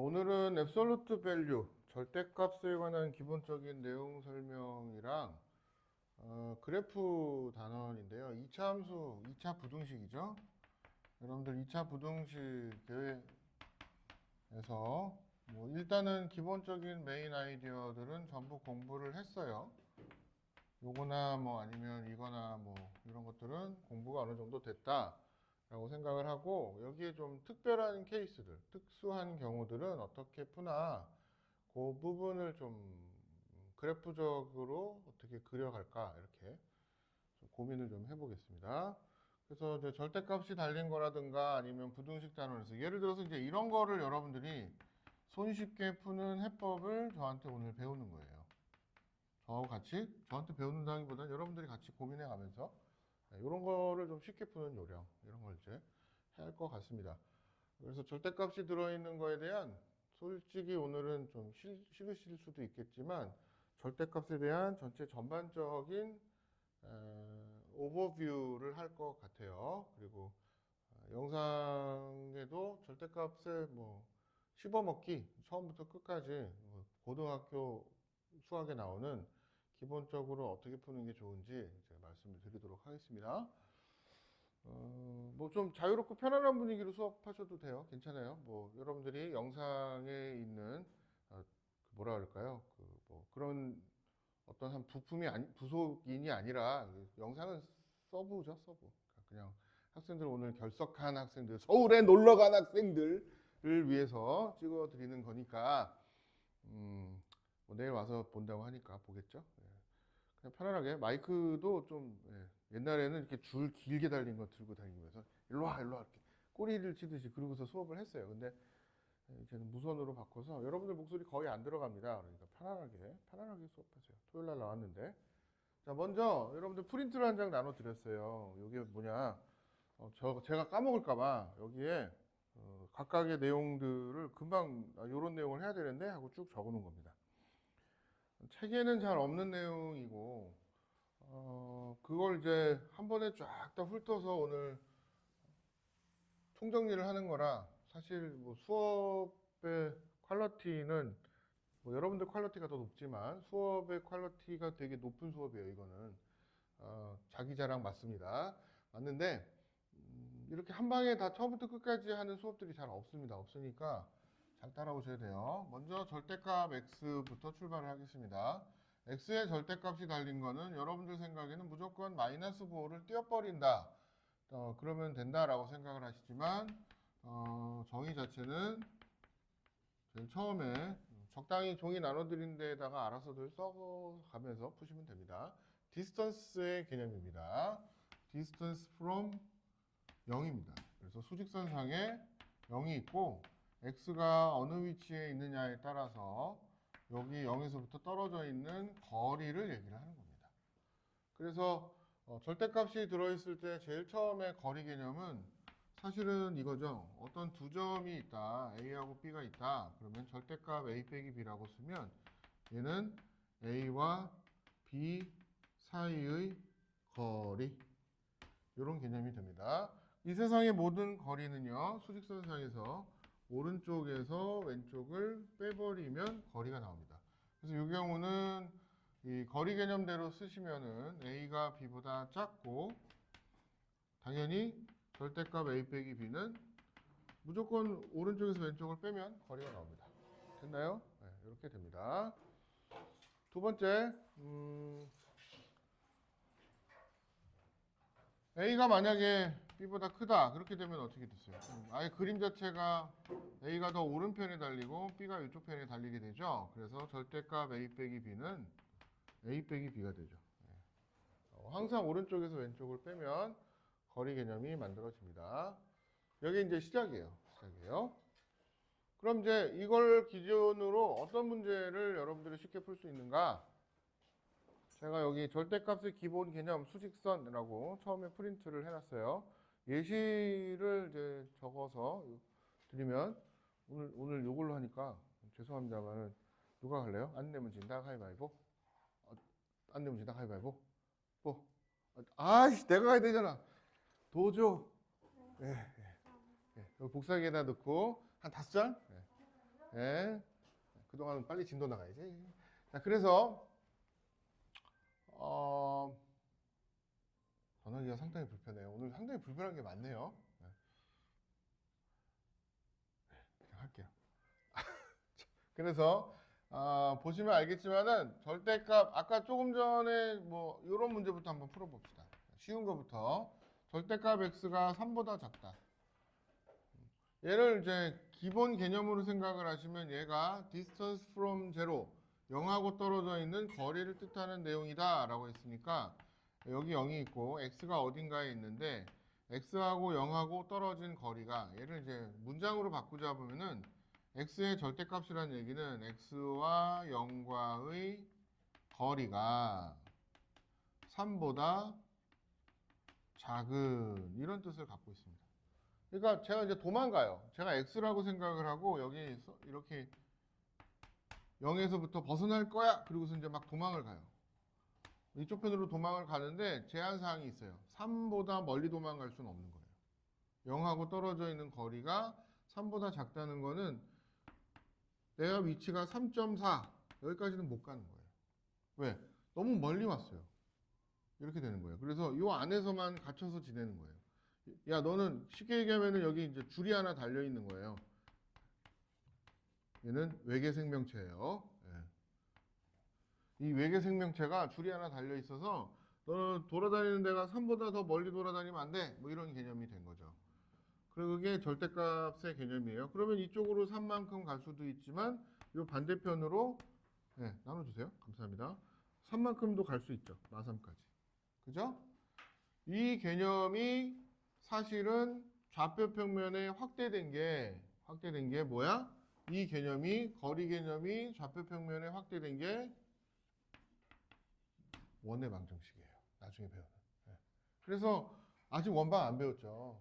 오늘은 absolute value, 절대값에 관한 기본적인 내용 설명이랑 그래프 단원인데요. 2차 함수, 2차 부등식이죠. 여러분들 2차 부등식에서 뭐 일단은 기본적인 메인 아이디어들은 전부 공부를 했어요. 요거나 뭐 아니면 이거나 뭐 이런 것들은 공부가 어느 정도 됐다라고 생각을 하고, 여기에 좀 특별한 케이스들, 특수한 경우들은 어떻게 푸나 그 부분을 좀 그래프적으로 어떻게 그려갈까 이렇게 좀 고민을 좀 해보겠습니다. 그래서 이제 절대값이 달린 거라든가 아니면 부등식 단원에서 예를 들어서 이제 이런 거를 여러분들이 손쉽게 푸는 해법을 저한테 오늘 배우는 거예요. 저하고 같이 저한테 배운다기보다는 여러분들이 같이 고민해 가면서 이런 거를 좀 쉽게 푸는 요령, 이런 걸 이제 해야 할 것 같습니다. 그래서 절대값이 들어있는 거에 대한, 솔직히 오늘은 좀 싫으실 수도 있겠지만 절대값에 대한 전체 전반적인 오버뷰를 할 것 같아요. 그리고 영상에도 절대값의 뭐 씹어먹기 처음부터 끝까지 고등학교 수학에 나오는 기본적으로 어떻게 푸는 게 좋은지 이제 말씀을 드리도록 하겠습니다. 뭐 좀 자유롭고 편안한 분위기로 수업하셔도 돼요. 괜찮아요. 뭐 여러분들이 영상에 있는 그 뭐라 그럴까요? 그 뭐 그런 어떤 한 부속인이 아니라, 영상은 서브죠, 서브. 그냥 학생들, 오늘 결석한 학생들, 서울에 놀러 간 학생들을 위해서 찍어 드리는 거니까 뭐 내일 와서 본다고 하니까 보겠죠. 예. 그냥 편안하게 마이크도 좀, 옛날에는 이렇게 줄 길게 달린 거 들고 다니면서 일로 와 일로 와 이렇게 꼬리를 치듯이 그러고서 수업을 했어요. 근데 이제는 무선으로 바꿔서 여러분들 목소리 거의 안 들어갑니다. 그러니까 편안하게 수업하세요. 토요일 날 나왔는데. 자, 먼저 여러분들 프린트를 한 장 나눠 드렸어요. 이게 뭐냐? 제가 까먹을까봐 여기에 각각의 내용들을 금방 이런 내용을 해야 되는데 하고 쭉 적어 놓은 겁니다. 책에는 잘 없는 내용이고, 그걸 이제 한 번에 쫙 다 훑어서 오늘 총정리를 하는 거라, 사실 뭐 수업의 퀄리티는 뭐 여러분들 퀄리티가 더 높지만 수업의 퀄리티가 되게 높은 수업이에요. 이거는 자기 자랑 맞습니다. 맞는데 이렇게 한 방에 다 처음부터 끝까지 하는 수업들이 잘 없습니다. 없으니까 잘 따라오셔야 돼요. 먼저 절대값 x부터 출발을 하겠습니다. x의 절대값이 달린 거는 여러분들 생각에는 무조건 마이너스 5를 띄워버린다, 그러면 된다라고 생각을 하시지만, 정의 자체는 제일 처음에 적당히 종이 나눠드린 데다가 알아서들 써가면서 푸시면 됩니다. 디스턴스의 개념입니다. distance from 0입니다. 그래서 수직선상에 0이 있고 x가 어느 위치에 있느냐에 따라서 여기 0에서부터 떨어져 있는 거리를 얘기를 하는 겁니다. 그래서 절대값이 들어있을 때 제일 처음에 거리 개념은 사실은 이거죠. 어떤 두 점이 있다. A하고 B가 있다. 그러면 절대값 A 빼기 B라고 쓰면 얘는 A와 B 사이의 거리, 이런 개념이 됩니다. 이 세상의 모든 거리는요, 수직선상에서 오른쪽에서 왼쪽을 빼버리면 거리가 나옵니다. 그래서 이 경우는 이 거리 개념대로 쓰시면은 A가 B보다 작고, 당연히 절대값 A 빼기 B는 무조건 오른쪽에서 왼쪽을 빼면 거리가 나옵니다. 됐나요? 네, 이렇게 됩니다. 두 번째, A가 만약에 B보다 크다, 그렇게 되면 어떻게 됐어요? 아예 그림 자체가 A가 더 오른편에 달리고 B가 이쪽 편에 달리게 되죠. 그래서 절대값 A 빼기 B는 A 빼기 B가 되죠. 항상 오른쪽에서 왼쪽을 빼면 거리 개념이 만들어집니다. 여기 이제 시작이에요. 그럼 이제 이걸 기준으로 어떤 문제를 여러분들이 쉽게 풀 수 있는가? 제가 여기 절대값의 기본 개념 수직선이라고 처음에 프린트를 해놨어요. 예시를 이제 적어서 드리면, 오늘 요걸로 하니까 죄송합니다만 누가 할래요? 안 내면 진다 가위바위보. 안 내면 진다 가위바위보. 뭐? 아이씨, 내가 가야 되잖아. 도저. 예. 여기 복사기에다 넣고 한 5장. 예. 예. 그동안 빨리 진도 나가야지. 자, 그래서 전화기가 상당히 불편해요. 오늘 상당히 불편한 게 많네요. 네, 그냥 할게요. 그래서 보시면 알겠지만은 절대값 아까 조금 전에 뭐 이런 문제부터 한번 풀어봅시다. 쉬운 거부터 절대값 x가 3보다 작다. 얘를 이제 기본 개념으로 생각을 하시면 얘가 distance from 0, 0하고 떨어져 있는 거리를 뜻하는 내용이다 라고 했으니까 여기 0이 있고 x가 어딘가에 있는데 x하고 0하고 떨어진 거리가 얘를 이제 문장으로 바꾸자 보면은 x의 절대값이라는 얘기는 x와 0과의 거리가 3보다 작은 이런 뜻을 갖고 있습니다. 그러니까 제가 이제 도망가요. 제가 x라고 생각을 하고 여기 이렇게 0에서부터 벗어날 거야. 그리고서 이제 막 도망을 가요. 이쪽 편으로 도망을 가는데 제한 사항이 있어요. 3보다 멀리 도망갈 수는 없는 거예요. 0하고 떨어져 있는 거리가 3보다 작다는 거는 내가 위치가 3.4 여기까지는 못 가는 거예요. 왜? 너무 멀리 왔어요. 이렇게 되는 거예요. 그래서 이 안에서만 갇혀서 지내는 거예요. 야, 너는 쉽게 얘기하면은 여기 이제 줄이 하나 달려 있는 거예요. 얘는 외계 생명체예요. 예. 이 외계 생명체가 줄이 하나 달려 있어서 너는 돌아다니는 데가 3보다 더 멀리 돌아다니면 안 돼. 뭐 이런 개념이 된 거죠. 그게 절대값의 개념이에요. 그러면 이쪽으로 3만큼 갈 수도 있지만 이 반대편으로 네, 나눠주세요. 감사합니다. 3만큼도 갈 수 있죠. 마3까지. 그죠? 이 개념이 사실은 좌표 평면에 확대된 게 뭐야? 이 개념이 거리 개념이 좌표 평면에 확대된 게 원의 방정식이에요. 나중에 배우는. 네. 그래서 아직 원방 안 배웠죠.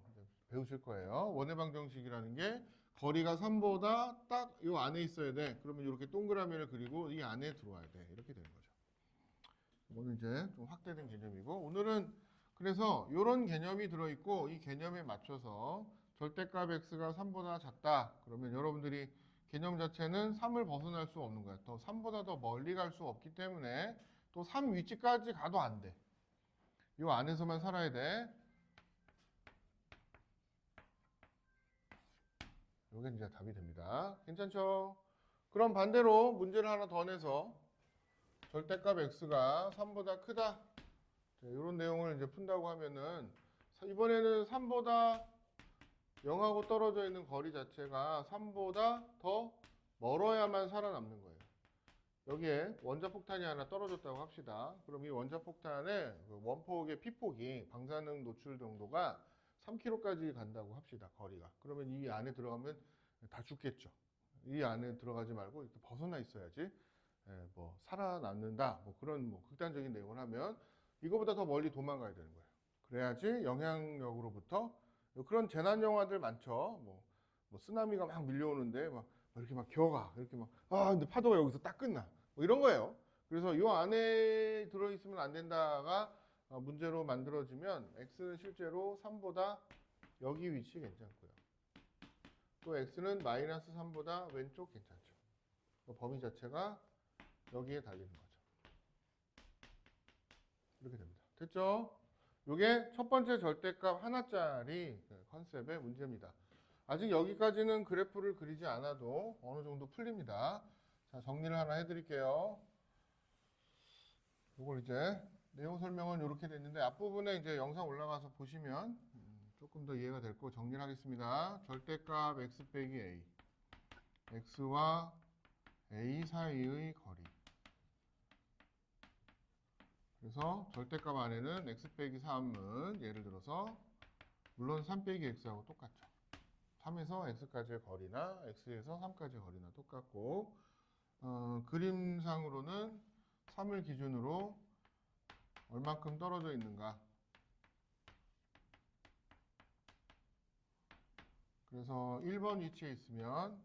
배우실 거예요. 원의 방정식이라는 게 거리가 3보다 딱 이 안에 있어야 돼. 그러면 이렇게 동그라미를 그리고 이 안에 들어와야 돼. 이렇게 되는 거죠. 이거는 이제 좀 확대된 개념이고 오늘은 그래서 이런 개념이 들어있고 이 개념에 맞춰서 절대값 x가 3보다 작다. 그러면 여러분들이 개념 자체는 3을 벗어날 수 없는 거야. 더 3보다 더 멀리 갈 수 없기 때문에 또 3 위치까지 가도 안 돼. 이 안에서만 살아야 돼. 이게 이제 답이 됩니다. 괜찮죠? 그럼 반대로 문제를 하나 더 내서 절대값 x가 3보다 크다. 이런 내용을 이제 푼다고 하면은 이번에는 3보다 0하고 떨어져 있는 거리 자체가 3보다 더 멀어야만 살아남는 거예요. 여기에 원자폭탄이 하나 떨어졌다고 합시다. 그럼 이 원자폭탄의 원폭의 피폭이 방사능 노출 정도가 3km까지 간다고 합시다. 거리가. 그러면 이 안에 들어가면 다 죽겠죠. 이 안에 들어가지 말고 이렇게 벗어나 있어야지. 뭐 살아남는다. 뭐 그런 뭐 극단적인 내용을 하면 이거보다 더 멀리 도망가야 되는 거예요. 그래야지 영향력으로부터 그런 재난 영화들 많죠. 뭐 쓰나미가 막 밀려오는데 막 이렇게 막 기어가 이렇게 막 근데 파도가 여기서 딱 끝나 뭐 이런 거예요. 그래서 이 안에 들어 있으면 안 된다가 문제로 만들어지면 x는 실제로 3보다 여기 위치 괜찮고요. 또 x는 마이너스 3보다 왼쪽 괜찮죠. 범위 자체가 여기에 달리는 거죠. 이렇게 됩니다. 됐죠? 이게 첫 번째 절대값 하나짜리 컨셉의 문제입니다. 아직 여기까지는 그래프를 그리지 않아도 어느 정도 풀립니다. 자, 정리를 하나 해드릴게요. 이걸 이제 내용 설명은 이렇게 됐는데 앞부분에 이제 영상 올라가서 보시면 조금 더 이해가 될 거고 정리를 하겠습니다. 절대값 x 빼기 a, x와 a 사이의 거리. 그래서 절대값 안에는 x 빼기 3은 예를 들어서 물론 3 빼기 x하고 똑같죠. 3에서 x까지의 거리나 x에서 3까지의 거리나 똑같고 그림상으로는 3을 기준으로 얼만큼 떨어져 있는가. 그래서 1번 위치에 있으면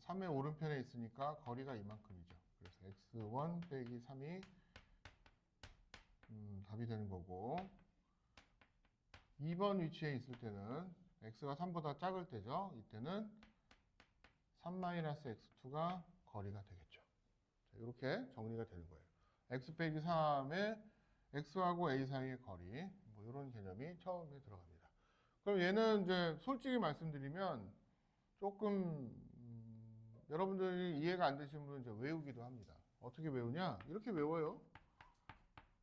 3의 오른편에 있으니까 거리가 이만큼이죠. 그래서 x1 빼기 3이 답이 되는 거고 2번 위치에 있을 때는 x가 3보다 작을 때죠. 이때는 3-x2가 거리가 되겠죠. 자, 이렇게 정리가 되는 거예요. x 빼기 3의 x하고 a 사이의 거리, 뭐 이런 개념이 처음에 들어갑니다. 그럼 얘는 이제 솔직히 말씀드리면 조금 여러분들이 이해가 안 되시는 분은 이제 외우기도 합니다. 어떻게 외우냐? 이렇게 외워요.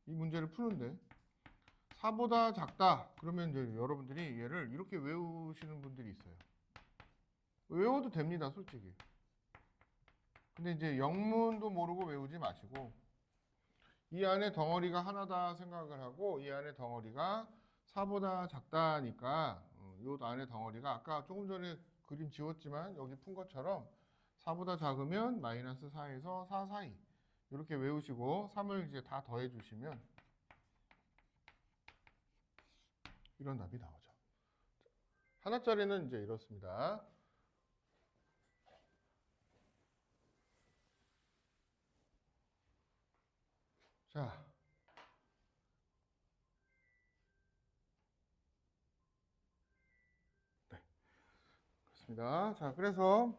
이 문제를 푸는데 4보다 작다. 그러면 이제 여러분들이 얘를 이렇게 외우시는 분들이 있어요. 외워도 됩니다, 솔직히. 근데 이제 영문도 모르고 외우지 마시고 이 안에 덩어리가 하나다 생각을 하고 이 안에 덩어리가 4보다 작다니까 이 안에 덩어리가 아까 조금 전에 그림 지웠지만 여기 푼 것처럼 4보다 작으면 마이너스 4에서 4 사이 이렇게 외우시고 3을 이제 다 더해 주시면 이런 답이 나오죠. 하나짜리는 이제 이렇습니다. 자, 네, 그렇습니다. 자, 그래서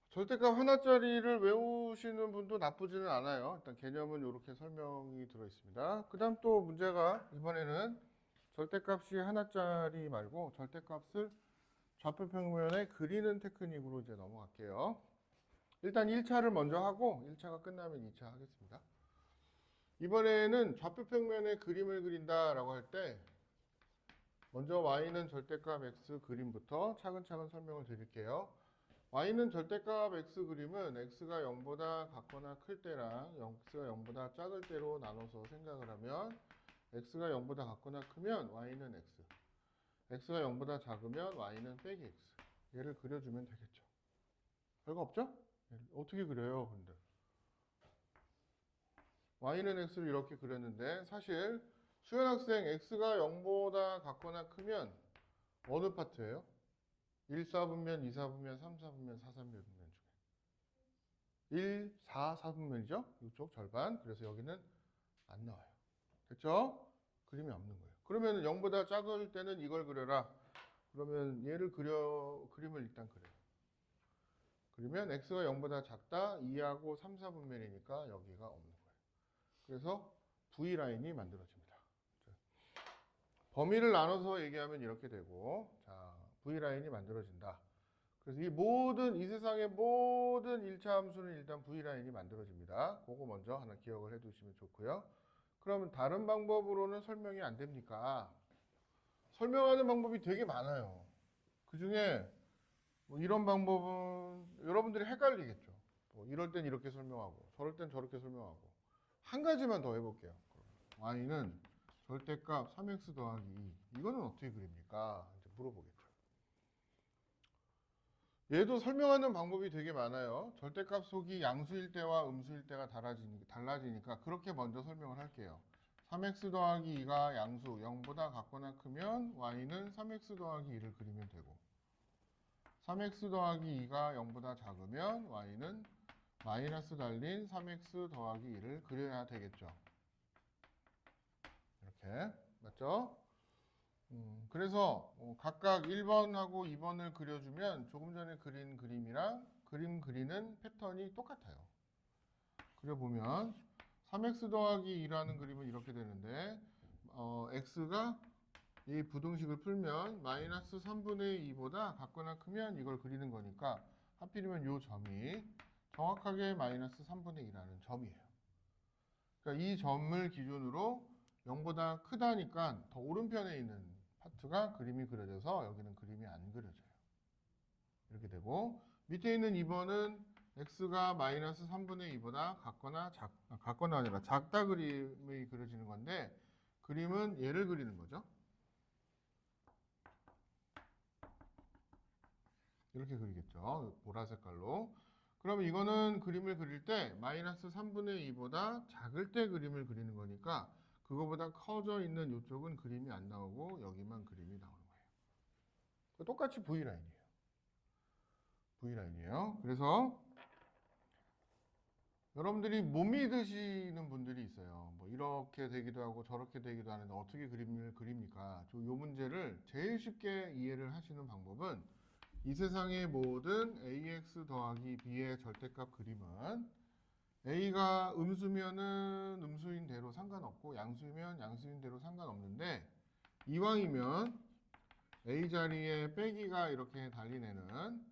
절대값 하나짜리를 외우시는 분도 나쁘지는 않아요. 일단 개념은 이렇게 설명이 들어 있습니다. 그 다음 또 문제가 이번에는 절대값이 하나짜리 말고 절대값을 좌표평면에 그리는 테크닉으로 이제 넘어갈게요. 일단 1차를 먼저 하고 1차가 끝나면 2차 하겠습니다. 이번에는 좌표평면에 그림을 그린다라고 할 때 먼저 y는 절대값 x 그림부터 차근차근 설명을 드릴게요. y는 절대값 x 그림은 x가 0보다 같거나 클 때랑 x가 0보다 작을 때로 나눠서 생각을 하면 x가 0보다 같거나 크면 y는 x, x가 0보다 작으면 y는 빼기 x. 얘를 그려주면 되겠죠. 별거 없죠? 어떻게 그려요, 근데? y는 x를 이렇게 그렸는데 사실 수현 학생 x가 0보다 같거나 크면 어느 파트예요? 1, 4분면, 2, 4분면, 3, 4분면, 4, 3분면 중에 1, 4, 4분면이죠? 이쪽 절반. 그래서 여기는 안 나와요. 됐죠? 그림이 없는 거예요. 그러면 0보다 작을 때는 이걸 그려라. 그러면 얘를 그림을 일단 그려요. 그러면 x가 0보다 작다, 2하고 3, 4분면이니까 여기가 없는 거예요. 그래서 V라인이 만들어집니다. 범위를 나눠서 얘기하면 이렇게 되고, 자, V라인이 만들어진다. 그래서 이 세상의 모든 1차 함수는 일단 V라인이 만들어집니다. 그거 먼저 하나 기억을 해 두시면 좋고요. 그러면 다른 방법으로는 설명이 안 됩니까? 설명하는 방법이 되게 많아요. 그 중에 뭐 이런 방법은 여러분들이 헷갈리겠죠. 뭐 이럴 땐 이렇게 설명하고 저럴 땐 저렇게 설명하고 한 가지만 더 해볼게요. y는 절대값 3x 더하기 2 이거는 어떻게 그립니까? 이제 물어보겠죠. 얘도 설명하는 방법이 되게 많아요. 절대값 속이 양수일 때와 음수일 때가 달라지니까 그렇게 먼저 설명을 할게요. 3x 더하기 2가 양수 0보다 같거나 크면 y는 3x 더하기 2를 그리면 되고 3x 더하기 2가 0보다 작으면 y는 마이너스 달린 3x 더하기 2를 그려야 되겠죠. 이렇게 맞죠? 그래서 각각 1번하고 2번을 그려주면 조금 전에 그린 그림이랑 그림 그리는 패턴이 똑같아요. 그려보면 3x 더하기 2라는 그림은 이렇게 되는데 x가 이 부등식을 풀면 마이너스 3분의 2보다 같거나 크면 이걸 그리는 거니까 하필이면 이 점이 정확하게 마이너스 3분의 2라는 점이에요. 그러니까 이 점을 기준으로 0보다 크다니까 더 오른편에 있는 파트가 그림이 그려져서 여기는 그림이 안 그려져요. 이렇게 되고 밑에 있는 2번은 x가 마이너스 3분의 2보다 같거나 아니라 작다 그림이 그려지는 건데 그림은 얘를 그리는 거죠. 이렇게 그리겠죠. 보라색 깔로. 그러면 이거는 그림을 그릴 때 마이너스 3분의 2보다 작을 때 그림을 그리는 거니까 그거보다 커져 있는 이쪽은 그림이 안 나오고 여기만 그림이 나오는 거예요. 똑같이 V라인이에요. V라인이에요. 그래서 여러분들이 못 믿으시는 분들이 있어요. 뭐 이렇게 되기도 하고 저렇게 되기도 하는데 어떻게 그림을 그립니까? 이 문제를 제일 쉽게 이해를 하시는 방법은 이 세상의 모든 ax 더하기 b의 절대값 그림은 a가 음수면은 음수인 대로 상관없고 양수면 양수인 대로 상관없는데 이왕이면 a 자리에 빼기가 이렇게 달린 애는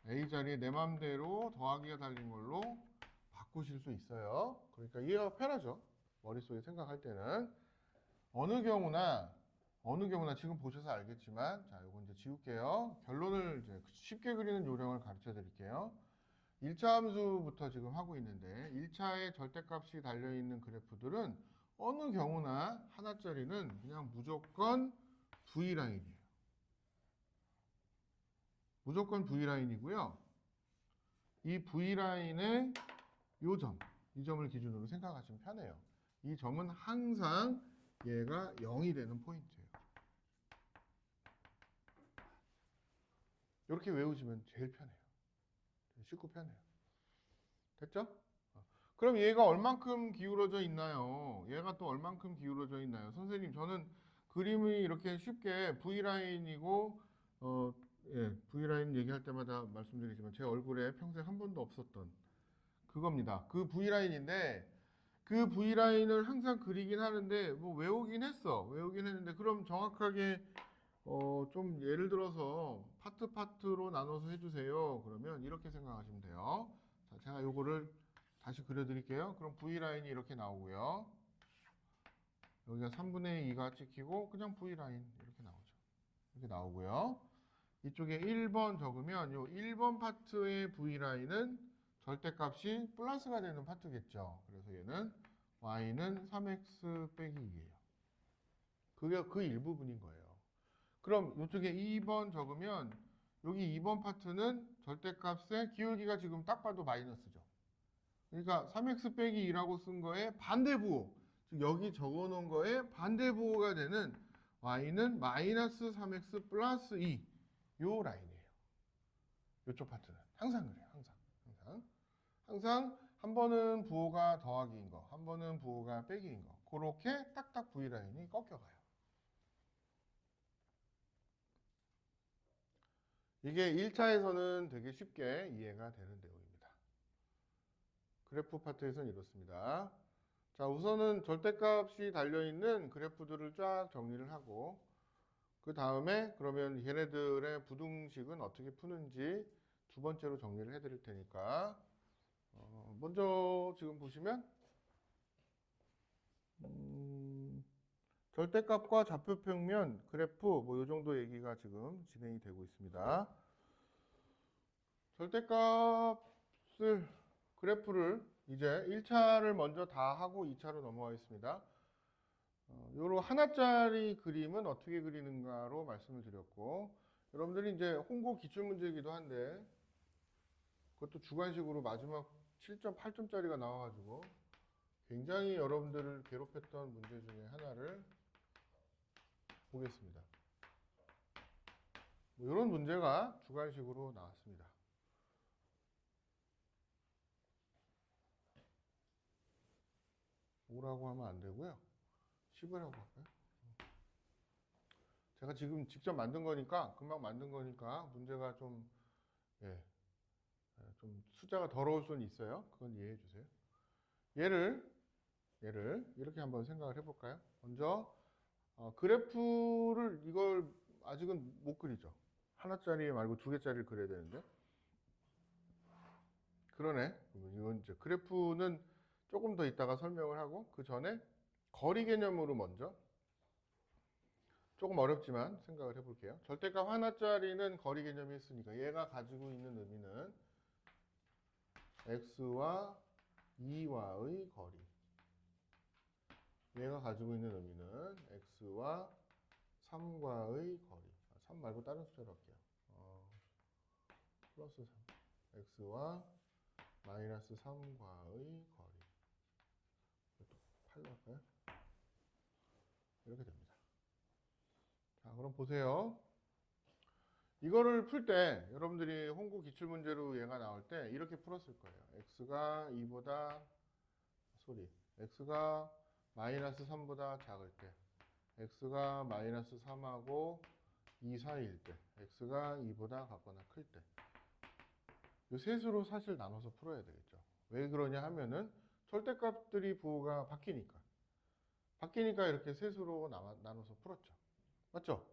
a 자리에 내 맘대로 더하기가 달린 걸로 바꾸실 수 있어요. 그러니까 이해가 편하죠. 머릿속에 생각할 때는 어느 경우나 지금 보셔서 알겠지만 자, 이거 이제 지울게요. 결론을 이제 쉽게 그리는 요령을 가르쳐 드릴게요. 1차 함수부터 지금 하고 있는데 1차에 절대값이 달려있는 그래프들은 어느 경우나 하나짜리는 그냥 무조건 V라인이에요. 무조건 V라인이고요. 이 V라인의 이 점을 기준으로 생각하시면 편해요. 이 점은 항상 얘가 0이 되는 포인트예요. 이렇게 외우시면 제일 편해요. 쉽고 편해요. 됐죠? 그럼 얘가 얼만큼 기울어져 있나요? 얘가 또 얼만큼 기울어져 있나요? 선생님, 저는 그림이 이렇게 쉽게 V라인이고, V라인 얘기할 때마다 말씀드리지만 제 얼굴에 평생 한 번도 없었던 그겁니다. 그 V라인인데, 그 V라인을 항상 그리긴 하는데, 뭐 외우긴 했는데, 그럼 정확하게, 좀 예를 들어서 파트로 나눠서 해주세요. 그러면 이렇게 생각하시면 돼요. 자, 제가 요거를 다시 그려드릴게요. 그럼 V라인이 이렇게 나오고요. 여기가 3분의 2가 찍히고 그냥 V라인 이렇게 나오죠. 이렇게 나오고요. 이쪽에 1번 적으면 요 1번 파트의 V라인은 절대값이 플러스가 되는 파트겠죠. 그래서 얘는 Y는 3X 빼기 2예요. 그게 그 일부분인 거예요. 그럼 이쪽에 2번 적으면 여기 2번 파트는 절대값의 기울기가 지금 딱 봐도 마이너스죠. 그러니까 3x 빼기 2라고 쓴 거에 반대부호, 즉 여기 적어놓은 거에 반대부호가 되는 y는 마이너스 3x 플러스 2, 요 라인이에요. 이쪽 파트는 항상 그래요. 항상 한 번은 부호가 더하기인 거, 한 번은 부호가 빼기인 거, 그렇게 딱딱 V라인이 꺾여가요. 이게 1차에서는 되게 쉽게 이해가 되는 내용입니다. 그래프 파트에서는 이렇습니다. 자, 우선은 절대값이 달려있는 그래프들을 쫙 정리를 하고 그 다음에 그러면 얘네들의 부등식은 어떻게 푸는지 두 번째로 정리를 해드릴 테니까 먼저 지금 보시면 절대값과 좌표평면 그래프 뭐 이 정도 얘기가 지금 진행이 되고 있습니다. 절대값을 그래프를 이제 1차를 먼저 다 하고 2차로 넘어가겠습니다. 요런 하나짜리 그림은 어떻게 그리는가로 말씀을 드렸고 여러분들이 이제 홍보 기출문제이기도 한데 그것도 주관식으로 마지막 7.8점짜리가 나와가지고 굉장히 여러분들을 괴롭혔던 문제 중에 하나를 보겠습니다. 뭐 이런 문제가 주관식으로 나왔습니다. 뭐라고 하면 안 되고요. 10이라고 할까요? 제가 지금 직접 만든 거니까 금방 만든 거니까 문제가 좀 좀 숫자가 더러울 수는 있어요. 그건 이해해 주세요. 얘를 이렇게 한번 생각을 해볼까요? 먼저 그래프를 이걸 아직은 못 그리죠. 하나짜리 말고 두 개짜리를 그려야 되는데 그러네. 이건 이제 그래프는 조금 더 이따가 설명을 하고 그 전에 거리 개념으로 먼저 조금 어렵지만 생각을 해볼게요. 절대값 하나짜리는 거리 개념이 있으니까 얘가 가지고 있는 의미는 x와 2와의 거리. 얘가 가지고 있는 의미는 x와 3과의 거리. 3 말고 다른 숫자로 할게요. 플러스 3. x와 마이너스 3과의 거리. 이것도 8로 할까요? 이렇게 됩니다. 자, 그럼 보세요. 이거를 풀 때 여러분들이 홍보 기출문제로 얘가 나올 때 이렇게 풀었을 거예요. x가 2보다 x가 마이너스 3보다 작을 때 x가 마이너스 3하고 2 사이일 때, x가 2보다 같거나 클 때. 이 셋으로 사실 나눠서 풀어야 되겠죠. 왜 그러냐 하면은 절대값들이 부호가 바뀌니까. 바뀌니까 이렇게 셋으로 나눠서 풀었죠. 맞죠?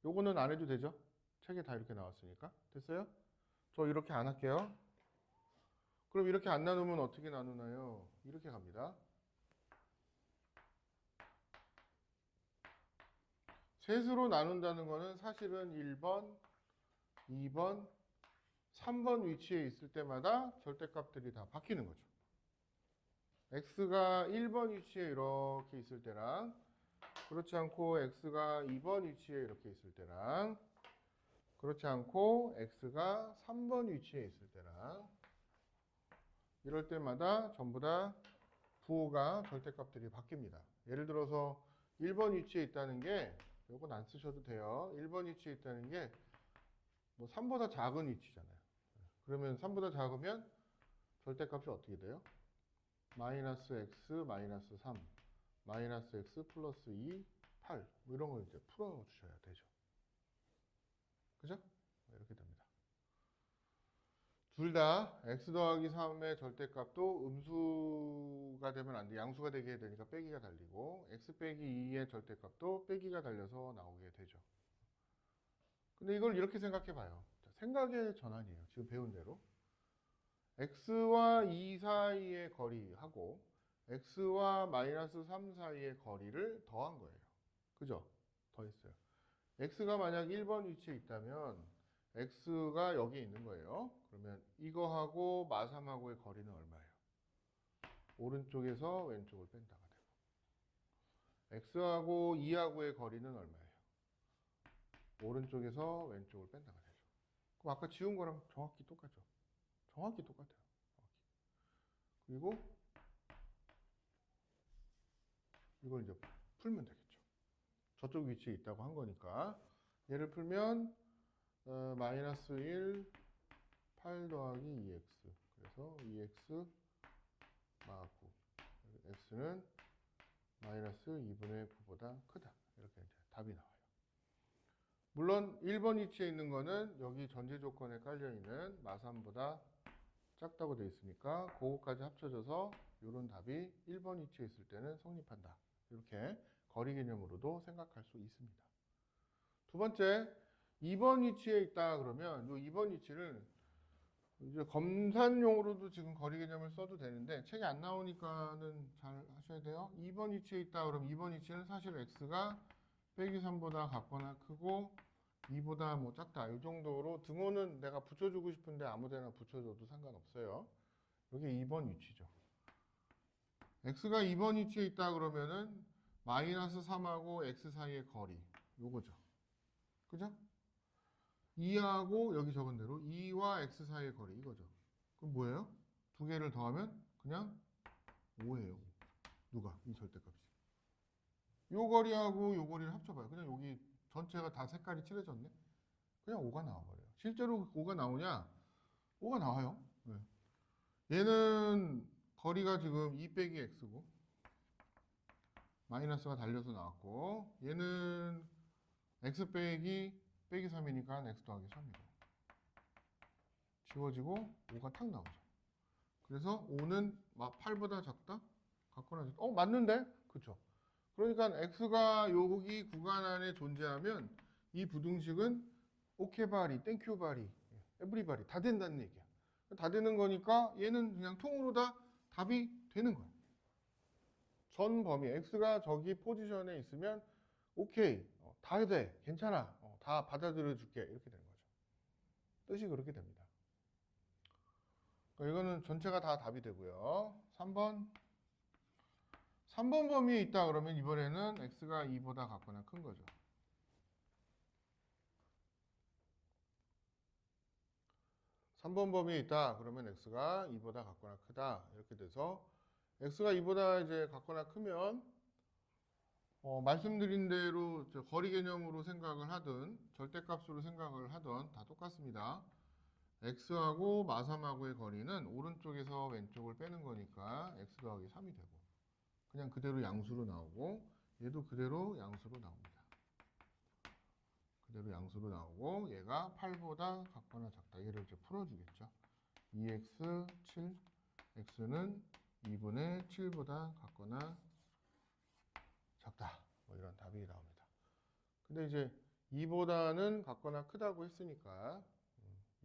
요거는 안 해도 되죠? 책에 다 이렇게 나왔으니까. 됐어요? 저 이렇게 안 할게요. 그럼 이렇게 안 나누면 어떻게 나누나요? 이렇게 갑니다. 셋으로 나눈다는 거는 사실은 1번, 2번, 3번 위치에 있을 때마다 절대값들이 다 바뀌는 거죠. x가 1번 위치에 이렇게 있을 때랑 그렇지 않고 x가 2번 위치에 이렇게 있을 때랑 그렇지 않고 x가 3번 위치에 있을 때랑 이럴 때마다 전부 다 부호가 절대값들이 바뀝니다. 예를 들어서 1번 위치에 있다는 게 이건 안 쓰셔도 돼요. 1번 위치에 있다는 게 뭐 3보다 작은 위치잖아요. 그러면 3보다 작으면 절대값이 어떻게 돼요? 마이너스 x 마이너스 3 마이너스 x 플러스 2 8 뭐 이런 걸 이제 풀어주셔야 되죠. 그죠? 이렇게 됩니다. 둘 다 x 더하기 3의 절대값도 음수가 되면 안 돼. 양수가 되게 해야 되니까 빼기가 달리고 x 빼기 2의 절대값도 빼기가 달려서 나오게 되죠. 근데 이걸 이렇게 생각해 봐요. 생각의 전환이에요. 지금 배운 대로. x와 2 사이의 거리하고 x와 마이너스 3 사이의 거리를 더한 거예요. 그죠? 더했어요. x가 만약 1번 위치에 있다면 x가 여기 있는 거예요. 그러면 이거하고 마3하고의 거리는 얼마예요? 오른쪽에서 왼쪽을 뺀다가 되고 x하고 2하고의 거리는 얼마예요? 오른쪽에서 왼쪽을 뺀다가 되죠. 그럼 아까 지운 거랑 정확히 똑같죠? 정확히 똑같아요. 그리고 이걸 이제 풀면 되겠죠. 저쪽 위치에 있다고 한 거니까 얘를 풀면 마이너스 1 8 더하기 2x 그래서 2x 마구 x는 마이너스 2분의 9보다 크다. 이렇게 이제 답이 나와요. 물론 1번 위치에 있는 거는 여기 전제 조건에 깔려있는 마3보다 작다고 되어 있으니까 그거까지 합쳐져서 이런 답이 1번 위치에 있을 때는 성립한다. 이렇게 거리 개념으로도 생각할 수 있습니다. 두 번째, 2번 위치에 있다 그러면 이 2번 위치를 이제 검산용으로도 지금 거리 개념을 써도 되는데 책이 안 나오니까는 잘 하셔야 돼요. 2번 위치에 있다 그러면 2번 위치는 사실 x가 빼기 3보다 같거나 크고 2보다 뭐 작다. 이 정도로 등호는 내가 붙여주고 싶은데 아무데나 붙여줘도 상관없어요. 여기 2번 위치죠. x가 2번 위치에 있다 그러면은 마이너스 3하고 x 사이의 거리 요거죠. 그죠? 2하고 여기 적은 대로 2와 x 사이의 거리 이거죠. 그럼 뭐예요? 두 개를 더하면 그냥 5예요. 누가? 이 절대값이. 요 거리하고 요 거리를 합쳐봐요. 그냥 여기 전체가 다 색깔이 칠해졌네. 그냥 5가 나와버려요. 실제로 5가 나오냐? 5가 나와요. 네. 얘는 거리가 지금 2 빼기 x고 마이너스가 달려서 나왔고 얘는 x 빼기 3이니까 x 더하기 3이고 지워지고 5가 탁 나오죠. 그래서 5는 8보다 작다? 같거나 작다? 맞는데? 그쵸? 그러니까 x가 여기 구간 안에 존재하면 이 부등식은 오케바리, 땡큐바리, 에브리바리 다 된다는 얘기야. 다 되는 거니까 얘는 그냥 통으로 다 답이 되는 거야. 전 범위, x가 저기 포지션에 있으면 오케이, 다 돼, 괜찮아, 다 받아들여 줄게 이렇게 되는 거죠. 뜻이 그렇게 됩니다. 이거는 전체가 다 답이 되고요. 3번 범위에 있다 그러면 이번에는 x가 2보다 같거나 큰 거죠. 3번 범위에 있다 그러면 x가 2보다 같거나 크다 이렇게 돼서 x가 2보다 이제 같거나 크면 말씀드린 대로 거리 개념으로 생각을 하든 절대값으로 생각을 하든 다 똑같습니다. x하고 마3하고의 거리는 오른쪽에서 왼쪽을 빼는 거니까 x 더하기 3이 되고 그냥 그대로 양수로 나오고 얘도 그대로 양수로 나옵니다. 그대로 양수로 나오고 얘가 8보다 같거나 작다. 얘를 이제 풀어주겠죠. 2x 7 x는 2분의 7보다 같거나 작다. 뭐 이런 답이 나옵니다. 근데 이제 2보다는 같거나 크다고 했으니까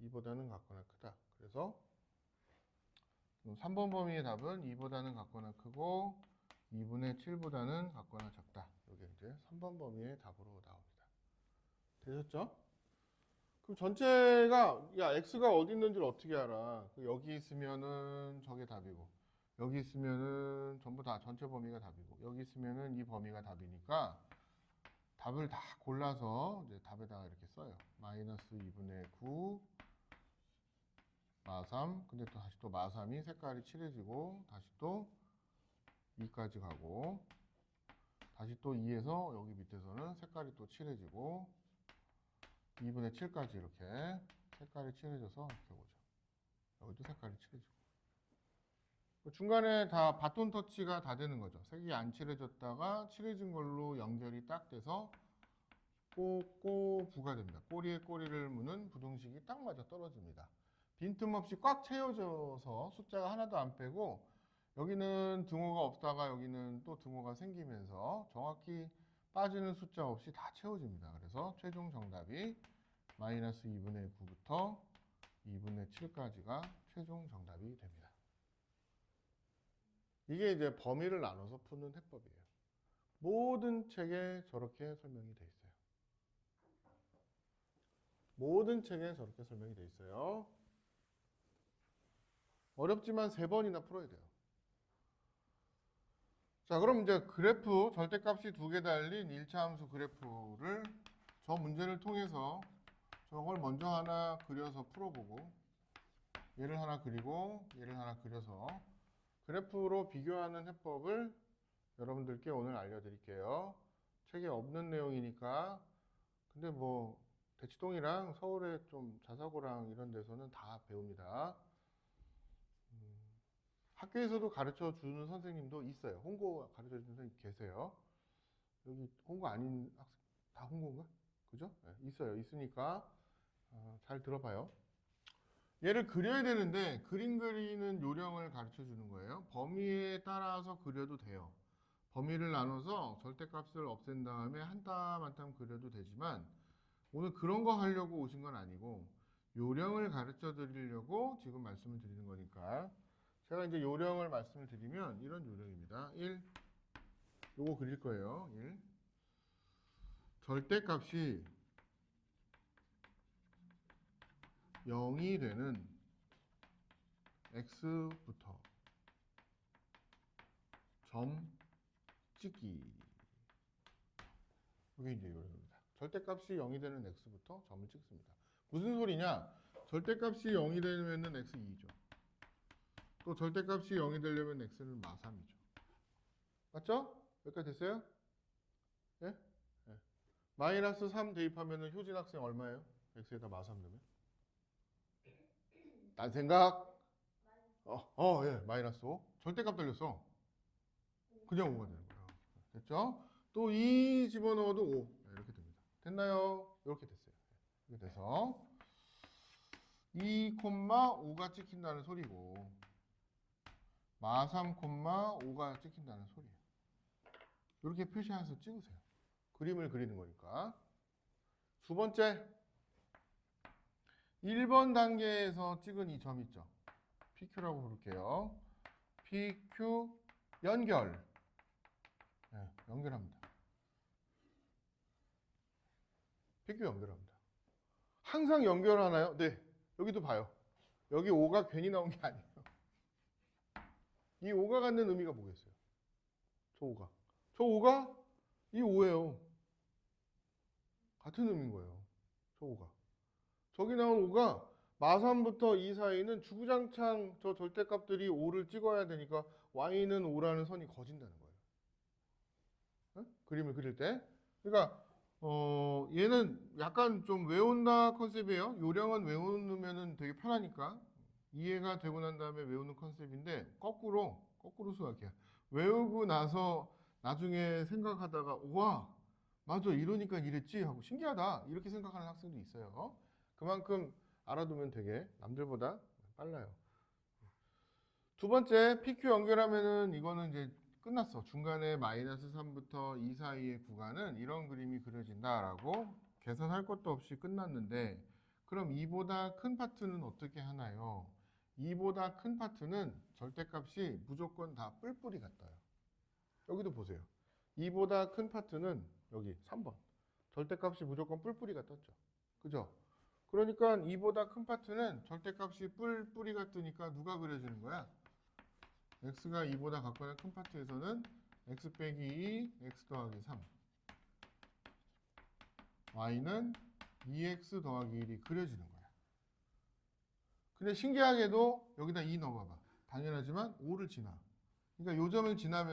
2보다는 같거나 크다. 그래서 3번 범위의 답은 2보다는 같거나 크고 2분의 7보다는 같거나 작다. 이게 이제 3번 범위의 답으로 나옵니다. 되셨죠? 그럼 전체가 야 x가 어디 있는지를 어떻게 알아? 여기 있으면은 저게 답이고 여기 있으면은 전부 다 전체 범위가 답이고 여기 있으면은 이 범위가 답이니까 답을 다 골라서 이제 답에다가 이렇게 써요. 마이너스 2분의 9 마3 근데 또 다시 또 마3이 색깔이 칠해지고 다시 또 2까지 가고 다시 또 2에서 여기 밑에서는 색깔이 또 칠해지고 2분의 7까지 이렇게 색깔이 칠해져서 이렇게 오죠. 여기도 색깔이 칠해지고 중간에 다 바톤 터치가 다 되는 거죠. 색이 안 칠해졌다가 칠해진 걸로 연결이 딱 돼서 꼬부가 됩니다. 꼬리에 꼬리를 무는 부등식이 딱 맞아 떨어집니다. 빈틈없이 꽉 채워져서 숫자가 하나도 안 빼고 여기는 등호가 없다가 여기는 또 등호가 생기면서 정확히 빠지는 숫자 없이 다 채워집니다. 그래서 최종 정답이 마이너스 2분의 9부터 2분의 7까지가 최종 정답이 됩니다. 이게 이제 범위를 나눠서 푸는 해법이에요. 모든 책에 저렇게 설명이 돼 있어요. 모든 책에 저렇게 설명이 돼 있어요. 어렵지만 3번이나 풀어야 돼요. 자, 그럼 이제 그래프, 절대값이 2개 달린 1차 함수 그래프를 저 문제를 통해서 저걸 먼저 하나 그려서 풀어보고 얘를 하나 그리고 얘를 하나 그려서 그래프로 비교하는 해법을 여러분들께 오늘 알려드릴게요. 책에 없는 내용이니까 근데 뭐 대치동이랑 서울에 좀 자사고랑 이런 데서는 다 배웁니다. 학교에서도 가르쳐 주는 선생님도 있어요. 홍고 가르쳐 주는 선생님 계세요. 여기 홍고 아닌 학생 다 홍고인가? 그죠? 네, 있어요. 있으니까 잘 들어봐요. 얘를 그려야 되는데 그림 그리는 요령을 가르쳐 주는 거예요. 범위에 따라서 그려도 돼요. 범위를 나눠서 절대값을 없앤 다음에 한 땀 한 땀 그려도 되지만 오늘 그런 거 하려고 오신 건 아니고 요령을 가르쳐 드리려고 지금 말씀을 드리는 거니까 제가 이제 요령을 말씀을 드리면 이런 요령입니다. 1. 요거 그릴 거예요. 1. 절대값이 0이 되는 x부터 점 찍기. 이게 이제 요령입니다. 절대값이 0이 되는 x부터 점을 찍습니다. 무슨 소리냐? 절대값이 0이 되면 x 2죠. 또 절대값이 0이 되려면 x는 마3이죠. 맞죠? 여기까지 됐어요? 예? 예. 마이너스 3 대입하면 효진 학생 얼마예요? x에다 마3 넣으면? 딴 생각? 예, 마이너스 5. 절대값 들렸어. 그냥 5가 되는 거예요. 됐죠? 또 2 집어넣어도 5. 이렇게 됩니다. 됐나요? 이렇게 됐어요. 이렇게 돼서 2,5가 찍힌다는 소리고 마3, 5가 찍힌다는 소리예요. 이렇게 표시해서 찍으세요. 그림을 그리는 거니까. 두 번째, 1번 단계에서 찍은 이 점 있죠. PQ라고 부를게요. PQ 연결. 네, 연결합니다. PQ 연결합니다. 항상 연결하나요? 네. 여기도 봐요. 여기 5가 괜히 나온 게 아니에요. 이 5가 갖는 의미가 뭐겠어요? 저 5가. 저 5가 이 5예요. 같은 의미인 거예요. 저 5가. 저기 나온 5가 마3부터 2 사이는 주구장창 저 절대값들이 5를 찍어야 되니까 y는 5라는 선이 거진다는 거예요. 네? 그림을 그릴 때. 그러니까 얘는 약간 좀 외운다 컨셉이에요. 요령은 외우면 되게 편하니까 이해가 되고 난 다음에 외우는 컨셉인데 거꾸로 수학이야. 외우고 나서 나중에 생각하다가 우와 맞아, 이러니까 이랬지 하고 신기하다 이렇게 생각하는 학생도 있어요. 그만큼 알아두면 되게 남들보다 빨라요. 두 번째 PQ 연결하면은 이거는 이제 끝났어. 중간에 마이너스 3부터 2 사이의 구간은 이런 그림이 그려진다라고 계산할 것도 없이 끝났는데, 그럼 2보다 큰 파트는 어떻게 하나요? 2보다 큰 파트는 절대값이 무조건 다 뿔뿔이 같아요. 여기도 보세요. 2보다 큰 파트는 여기 3번. 절대값이 무조건 뿔뿔이 같았죠. 그죠? 그러니까 2보다 큰 파트는 절대값이 뿔뿔이 같으니까 누가 그려지는 거야? x가 2보다 같거나 큰 파트에서는 x 빼기 2, x 더하기 3. y는 2x 더하기 1이 그려지는 거야. 근데 신기하게도 여기다 2 넣어봐봐. 당연하지만 5를 지나. 그러니까 요 점을 지나면